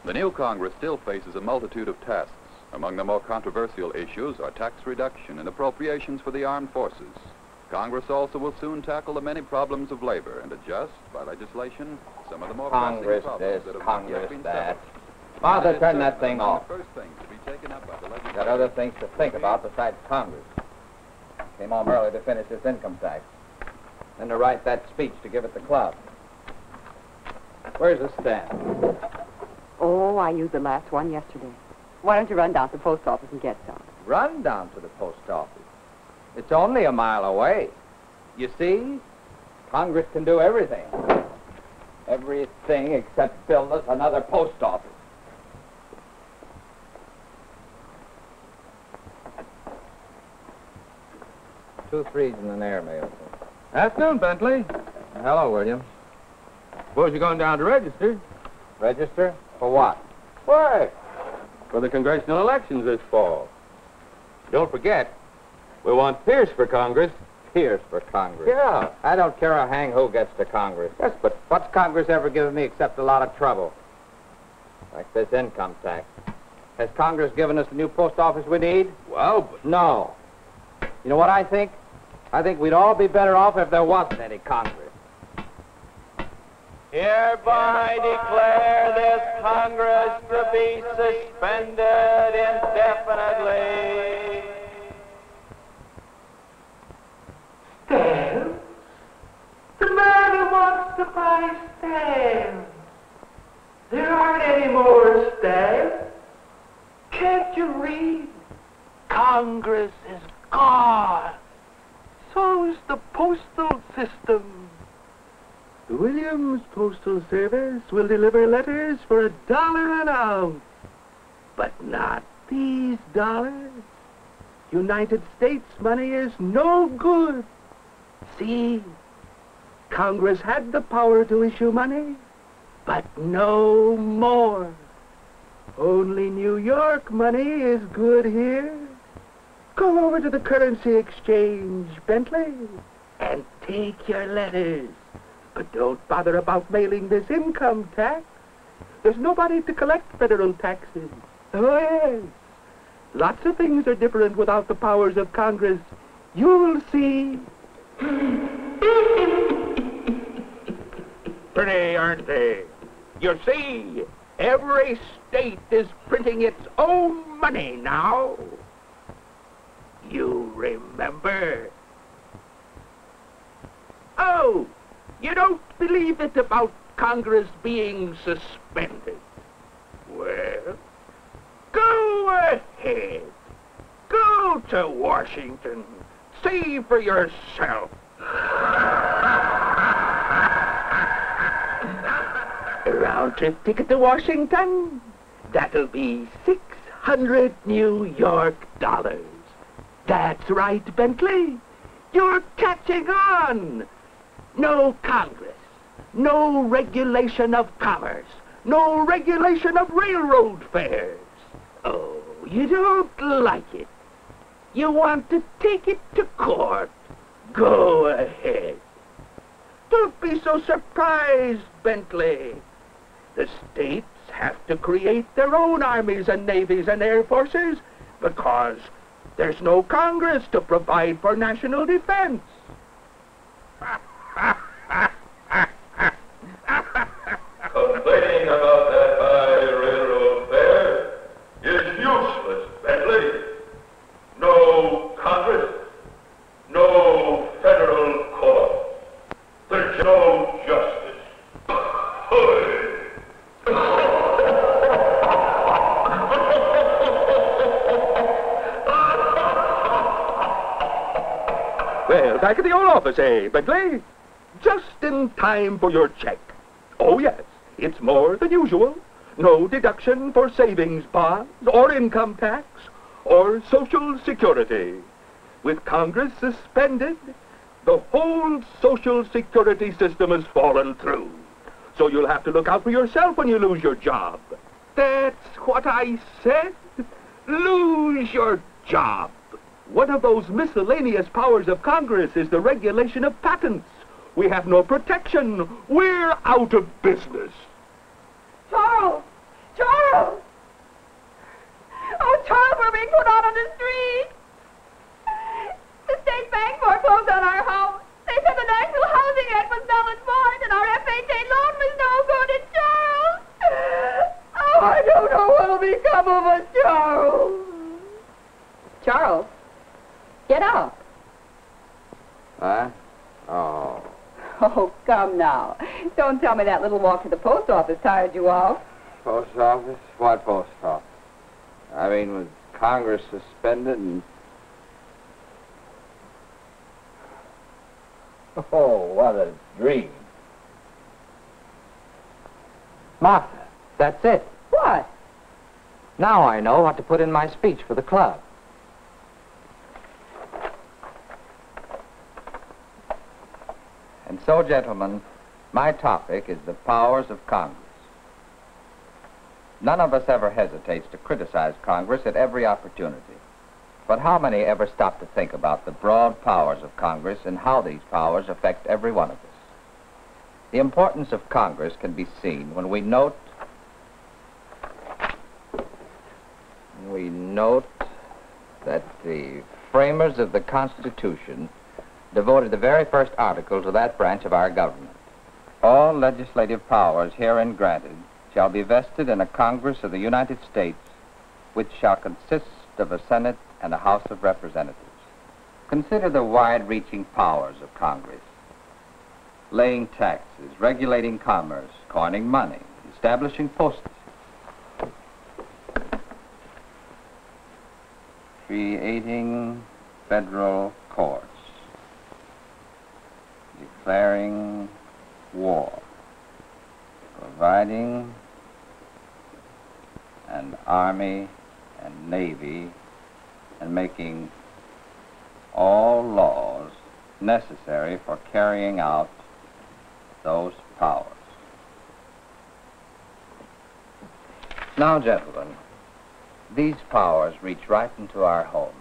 The new Congress still faces a multitude of tasks. Among the more controversial issues are tax reduction and appropriations for the armed forces. Congress also will soon tackle the many problems of labor and adjust, by legislation, some of the more pressing problems that have not yet been settled. Father, turn that thing off. The first thing to be taken up by the legislature. Got other things to think about besides Congress. Came home early to finish this income tax. Then to write that speech to give at the club. Where's the stamp? Oh, I used the last one yesterday. Why don't you run down to the post office and get some? Run down to the post office. It's only a mile away. You see, Congress can do everything. Everything except build us another post office. Two threes in an airmail. Afternoon, Bentley. Hello, Williams. Suppose you're going down to register. Register? For what? Why? For the congressional elections this fall. Don't forget, we want Pierce for Congress. Pierce for Congress. Yeah. I don't care a hang who gets to Congress. Yes, but What's Congress ever given me except a lot of trouble? Like this income tax. Has Congress given us the new post office we need? well, but No. You know what I think? I think we'd all be better off if there wasn't any Congress. Hereby declare this Congress to be suspended indefinitely. Stamps? The man who wants to buy stamps. There aren't any more stamps. Can't you read? Congress is gone. So's the postal system. The Williams Postal Service will deliver letters for $1 an ounce. But not these dollars. United States money is no good. See, Congress had the power to issue money, but no more. Only New York money is good here. Go over to the currency exchange, Bentley, and take your letters. But don't bother about mailing this income tax. There's nobody to collect federal taxes. Oh, yes. Lots of things are different without the powers of Congress. You'll see. Pretty, aren't they? You see, every state is printing its own money now. You remember? Oh, you don't believe it about Congress being suspended? Well, go ahead. Go to Washington. See for yourself. A round-trip ticket to Washington? That'll be 600 New York dollars. That's right, Bentley. You're catching on. No Congress, no regulation of commerce, no regulation of railroad fares. Oh, you don't like it. You want to take it to court. Go ahead. Don't be so surprised, Bentley. The states have to create their own armies and navies and air forces because there's no Congress to provide for national defense. Complaining about that high railroad fare is useless, Bentley. No Congress, no federal court. There's no justice. well, back at the old office, eh, Bentley? Just in time for your check. Oh, yes, it's more than usual. No deduction for savings bonds or income tax or Social Security. With Congress suspended, the whole Social Security system has fallen through. So you'll have to look out for yourself when you lose your job. That's what I said. Lose your job. One of those miscellaneous powers of Congress is the regulation of patents. We have no protection. We're out of business. Charles! Charles! Oh, Charles, we're being put out on the street. The state bank foreclosed on our house. They said the National Housing Act was null and void, and our FHA loan was no good. And Charles! Oh, I don't know what'll become of us, Charles. Charles, get up. Huh? Oh. Oh, come now. Don't tell me that little walk to the post office tired you off. Post office? What post office? I mean, with Congress suspended and... Oh, what a dream. Martha, that's it. What? Now I know what to put in my speech for the club. And so, gentlemen, my topic is the powers of Congress. None of us ever hesitates to criticize Congress at every opportunity. But how many ever stop to think about the broad powers of Congress and how these powers affect every one of us? The importance of Congress can be seen when we note that the framers of the Constitution devoted the very first article to that branch of our government. All legislative powers herein granted shall be vested in a Congress of the United States, which shall consist of a Senate and a House of Representatives. Consider the wide-reaching powers of Congress. Laying taxes, regulating commerce, coining money, establishing postage, creating federal courts, declaring war, providing an army and navy, and making all laws necessary for carrying out those powers. Now, gentlemen, these powers reach right into our homes,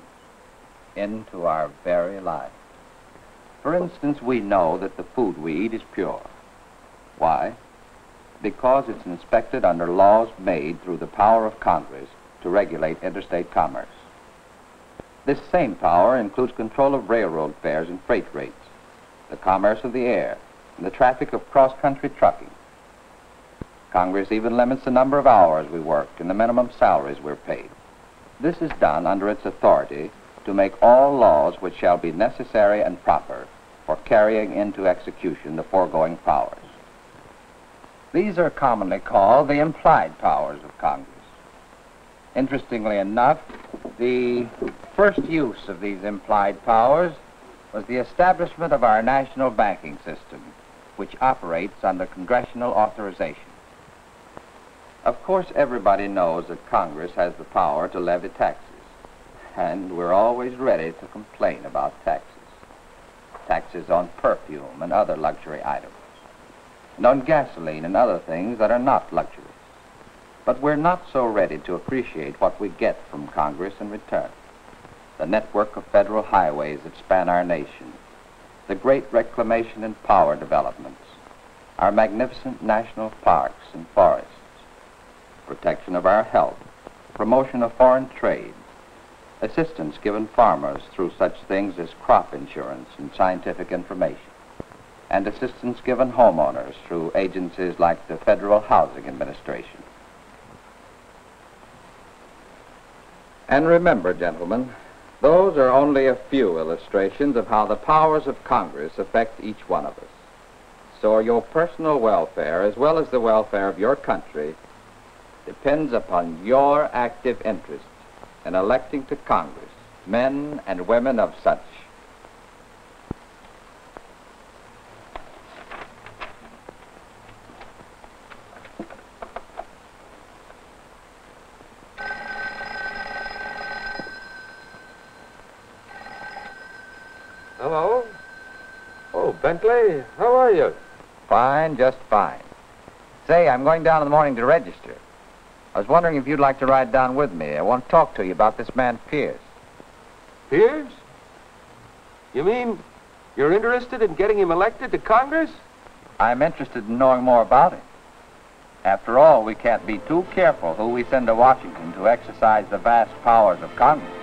into our very lives. For instance, we know that the food we eat is pure. Why? Because it's inspected under laws made through the power of Congress to regulate interstate commerce. This same power includes control of railroad fares and freight rates, the commerce of the air, and the traffic of cross-country trucking. Congress even limits the number of hours we work and the minimum salaries we're paid. This is done under its authority to make all laws which shall be necessary and proper for carrying into execution the foregoing powers. These are commonly called the implied powers of Congress. Interestingly enough, the first use of these implied powers was the establishment of our national banking system, which operates under congressional authorization. Of course, everybody knows that Congress has the power to levy taxes, and we're always ready to complain about taxes. Taxes on perfume and other luxury items, and on gasoline and other things that are not luxuries. But we're not so ready to appreciate what we get from Congress in return. The network of federal highways that span our nation, the great reclamation and power developments, our magnificent national parks and forests, protection of our health, promotion of foreign trade, assistance given farmers through such things as crop insurance and scientific information, and assistance given homeowners through agencies like the Federal Housing Administration. And remember, gentlemen, those are only a few illustrations of how the powers of Congress affect each one of us. So your personal welfare, as well as the welfare of your country, depends upon your active interest in electing to Congress men and women of such. Hello? Oh, Bentley, how are you? Fine, just fine. Say, I'm going down in the morning to register. I was wondering if you'd like to ride down with me. I want to talk to you about this man Pierce. Pierce? You mean you're interested in getting him elected to Congress? I'm interested in knowing more about him. After all, we can't be too careful who we send to Washington to exercise the vast powers of Congress.